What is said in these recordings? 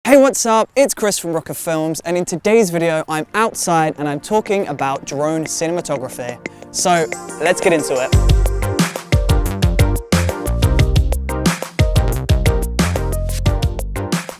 Hey, what's up? It's Chris from Brooker Films, and in today's video I'm outside and I'm talking about drone cinematography. So let's get into it.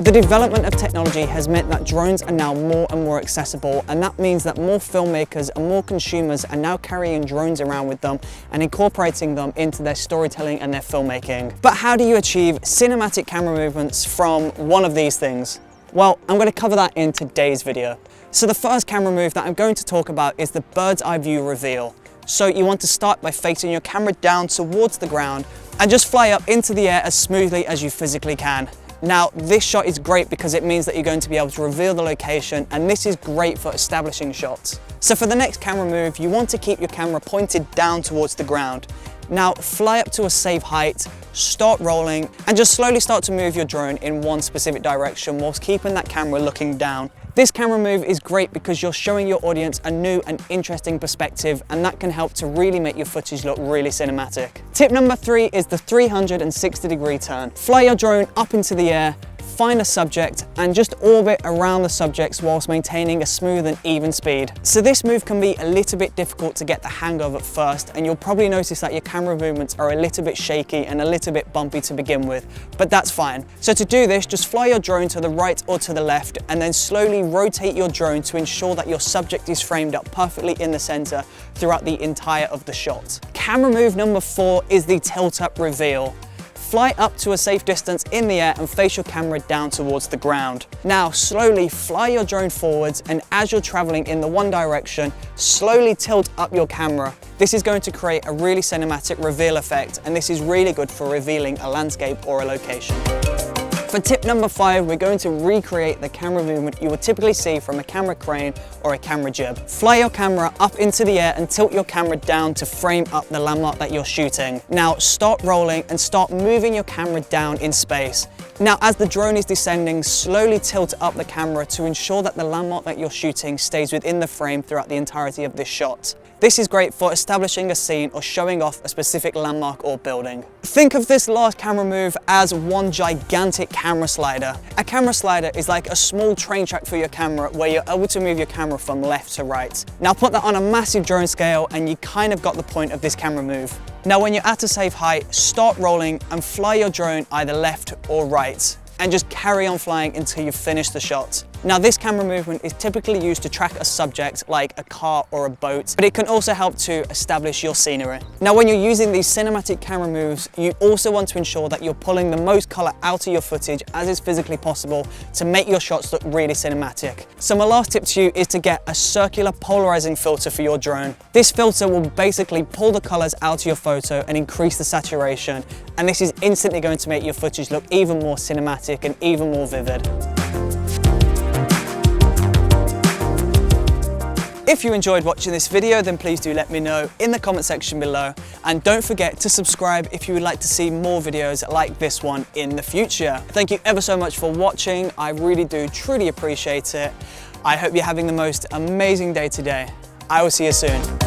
The development of technology has meant that drones are now more and more accessible, and that means that more filmmakers and more consumers are now carrying drones around with them and incorporating them into their storytelling and their filmmaking. But how do you achieve cinematic camera movements from one of these things? Well, I'm going to cover that in today's video. So the first camera move that I'm going to talk about is the bird's eye view reveal. So you want to start by facing your camera down towards the ground and just fly up into the air as smoothly as you physically can. Now, this shot is great because it means that you're going to be able to reveal the location, and this is great for establishing shots. So for the next camera move, you want to keep your camera pointed down towards the ground. Now, fly up to a safe height, start rolling, and just slowly start to move your drone in one specific direction whilst keeping that camera looking down. This camera move is great because you're showing your audience a new and interesting perspective, and that can help to really make your footage look really cinematic. Tip number 3 is the 360-degree turn. Fly your drone up into the air, find a subject, and just orbit around the subjects whilst maintaining a smooth and even speed. So this move can be a little bit difficult to get the hang of at first, and you'll probably notice that your camera movements are a little bit shaky and a little bit bumpy to begin with, but that's fine. So to do this, just fly your drone to the right or to the left, and then slowly rotate your drone to ensure that your subject is framed up perfectly in the center throughout the entire of the shot. Camera move number 4 is the tilt-up reveal. Fly up to a safe distance in the air and face your camera down towards the ground. Now slowly fly your drone forwards, and as you're traveling in the one direction, slowly tilt up your camera. This is going to create a really cinematic reveal effect, and this is really good for revealing a landscape or a location. For tip number 5, we're going to recreate the camera movement you would typically see from a camera crane or a camera jib. Fly your camera up into the air and tilt your camera down to frame up the landmark that you're shooting. Now start rolling and start moving your camera down in space. Now as the drone is descending, slowly tilt up the camera to ensure that the landmark that you're shooting stays within the frame throughout the entirety of this shot. This is great for establishing a scene or showing off a specific landmark or building. Think of this last camera move as one gigantic camera slider. A camera slider is like a small train track for your camera where you're able to move your camera from left to right. Now put that on a massive drone scale and you kind of got the point of this camera move. Now when you're at a safe height, start rolling and fly your drone either left or right, and just carry on flying until you finish the shot. Now this camera movement is typically used to track a subject like a car or a boat, but it can also help to establish your scenery. Now when you're using these cinematic camera moves, you also want to ensure that you're pulling the most color out of your footage as is physically possible to make your shots look really cinematic. So my last tip to you is to get a circular polarizing filter for your drone. This filter will basically pull the colors out of your photo and increase the saturation, and this is instantly going to make your footage look even more cinematic and even more vivid. If you enjoyed watching this video, then please do let me know in the comment section below, and don't forget to subscribe if you would like to see more videos like this one in the future. Thank you ever so much for watching. I really do truly appreciate it. I hope you're having the most amazing day today. I will see you soon.